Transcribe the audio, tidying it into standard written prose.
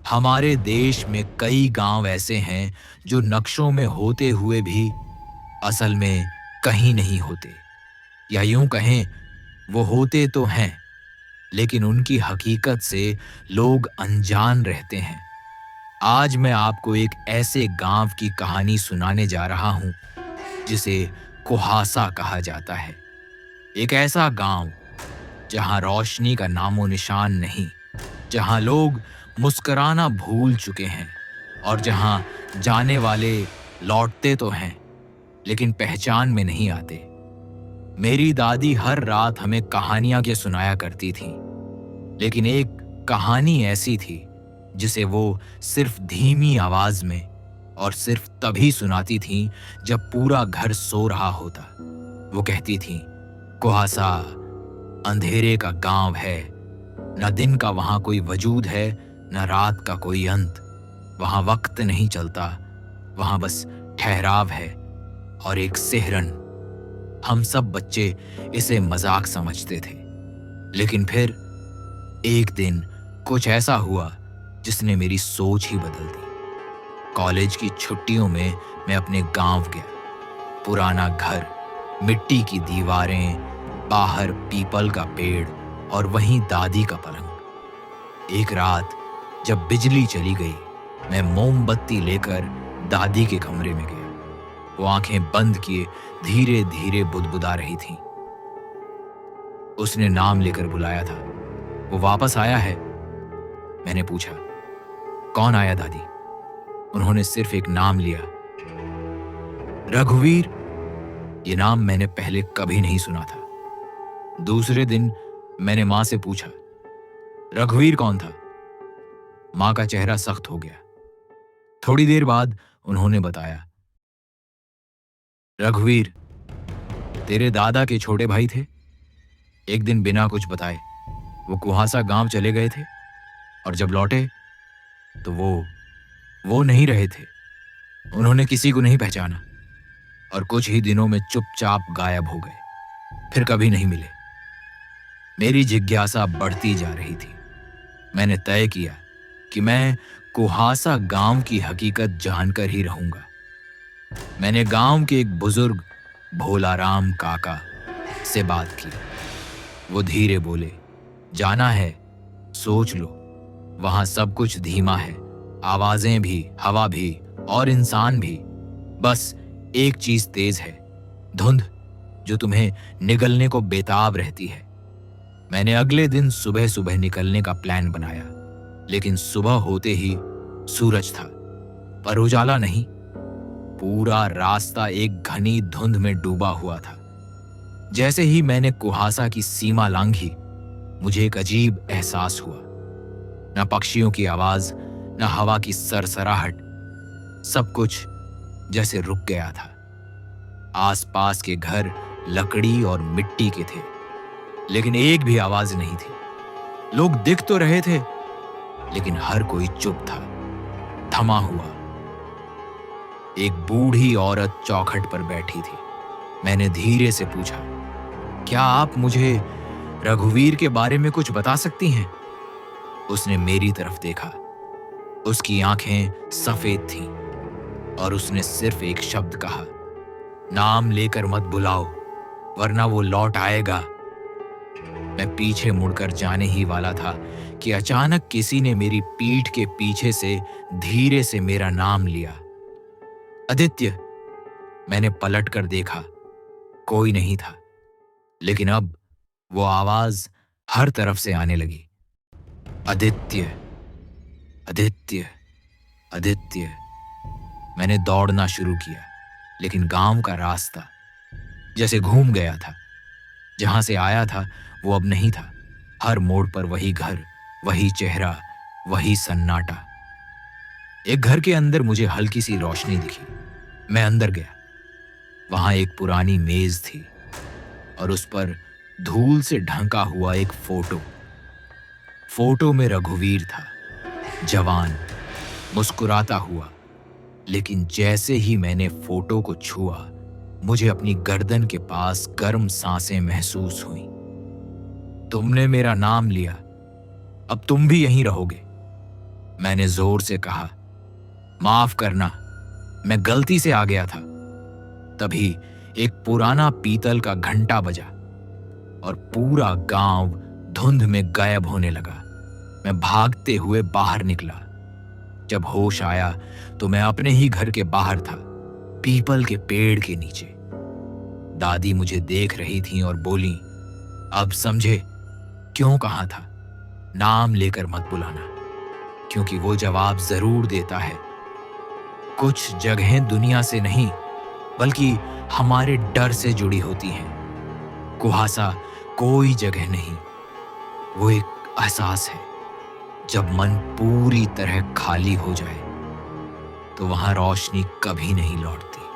हमारे देश में कई गांव ऐसे हैं जो नक्शों में होते हुए भी असल में कहीं नहीं होते, या यूं कहें वो होते तो हैं लेकिन उनकी हकीकत से लोग अनजान रहते हैं। आज मैं आपको एक ऐसे गांव की कहानी सुनाने जा रहा हूं जिसे कुहासा कहा जाता है। एक ऐसा गांव जहां रोशनी का नामो निशान नहीं, जहां लोग मुस्कुराना भूल चुके हैं और जहां जाने वाले लौटते तो हैं लेकिन पहचान में नहीं आते। मेरी दादी हर रात हमें कहानियां के सुनाया करती थी, लेकिन एक कहानी ऐसी थी जिसे वो सिर्फ धीमी आवाज में और सिर्फ तभी सुनाती थी जब पूरा घर सो रहा होता। वो कहती थी, कुहासा अंधेरे का गांव है, न दिन का वहां कोई वजूद है न रात का कोई अंत। वहां वक्त नहीं चलता, वहां बस ठहराव है और एक सिहरन। हम सब बच्चे इसे मजाक समझते थे, लेकिन फिर एक दिन कुछ ऐसा हुआ जिसने मेरी सोच ही बदल दी। कॉलेज की छुट्टियों में मैं अपने गांव गया। पुराना घर, मिट्टी की दीवारें, बाहर पीपल का पेड़ और वहीं दादी का पलंग। एक रात जब बिजली चली गई, मैं मोमबत्ती लेकर दादी के कमरे में गया। वो आंखें बंद किए धीरे धीरे बुदबुदा रही थी। उसने नाम लेकर बुलाया था। वो वापस आया है? मैंने पूछा। कौन आया दादी? उन्होंने सिर्फ एक नाम लिया, रघुवीर। ये नाम मैंने पहले कभी नहीं सुना था। दूसरे दिन मैंने मां से पूछा, रघुवीर कौन था? मां का चेहरा सख्त हो गया। थोड़ी देर बाद उन्होंने बताया, रघुवीर तेरे दादा के छोटे भाई थे। एक दिन बिना कुछ बताए वो कुहासा गांव चले गए थे और जब लौटे तो वो नहीं रहे थे। उन्होंने किसी को नहीं पहचाना और कुछ ही दिनों में चुपचाप गायब हो गए, फिर कभी नहीं मिले। मेरी जिज्ञासा बढ़ती जा रही थी। मैंने तय किया कि मैं कुहासा गांव की हकीकत जानकर ही रहूंगा। मैंने गांव के एक बुजुर्ग भोलाराम काका से बात की। वो धीरे बोले, जाना है? सोच लो, वहां सब कुछ धीमा है, आवाजें भी, हवा भी और इंसान भी। बस एक चीज तेज है, धुंध जो तुम्हें निगलने को बेताब रहती है। मैंने अगले दिन सुबह सुबह निकलने का प्लान बनाया, लेकिन सुबह होते ही सूरज था, पर उजाला नहीं। पूरा रास्ता एक घनी धुंध में डूबा हुआ था। जैसे ही मैंने कुहासा की सीमा लांघी, मुझे एक अजीब एहसास हुआ। न पक्षियों की आवाज, न हवा की सरसराहट, सब कुछ जैसे रुक गया था। आसपास के घर लकड़ी और मिट्टी के थे, लेकिन एक भी आवाज नहीं थी। लोग दिख तो रहे थे, लेकिन हर कोई चुप था, थमा हुआ। एक बूढ़ी औरत चौखट पर बैठी थी। मैंने धीरे से पूछा, क्या आप मुझे रघुवीर के बारे में कुछ बता सकती हैं? उसने मेरी तरफ देखा। उसकी आंखें सफेद थीं और उसने सिर्फ एक शब्द कहा, नाम लेकर मत बुलाओ, वरना वो लौट आएगा। मैं पीछे मुड़कर जाने ही वाला था कि अचानक किसी ने मेरी पीठ के पीछे से धीरे से मेरा नाम लिया, आदित्य। मैंने पलट कर देखा, कोई नहीं था, लेकिन अब वो आवाज हर तरफ से आने लगी, आदित्य, आदित्य, आदित्य। मैंने दौड़ना शुरू किया, लेकिन गांव का रास्ता जैसे घूम गया था। जहां से आया था वो अब नहीं था। हर मोड़ पर वही घर, वही चेहरा, वही सन्नाटा। एक घर के अंदर मुझे हल्की सी रोशनी दिखी। मैं अंदर गया। वहां एक पुरानी मेज थी और उस पर धूल से ढंका हुआ एक फोटो। फोटो में रघुवीर था, जवान, मुस्कुराता हुआ। लेकिन जैसे ही मैंने फोटो को छुआ, मुझे अपनी गर्दन के पास गर्म सांसें महसूस हुई। तुमने मेरा नाम लिया, अब तुम भी यहीं रहोगे। मैंने जोर से कहा, माफ करना, मैं गलती से आ गया था। तभी एक पुराना पीतल का घंटा बजा और पूरा गांव धुंध में गायब होने लगा। मैं भागते हुए बाहर निकला। जब होश आया तो मैं अपने ही घर के बाहर था, पीपल के पेड़ के नीचे। दादी मुझे देख रही थी और बोली, अब समझे क्यों कहा था नाम लेकर मत बुलाना, क्योंकि वो जवाब जरूर देता है। कुछ जगहें दुनिया से नहीं बल्कि हमारे डर से जुड़ी होती हैं। कुहासा कोई जगह नहीं, वो एक एहसास है। जब मन पूरी तरह खाली हो जाए तो वहां रोशनी कभी नहीं लौटती।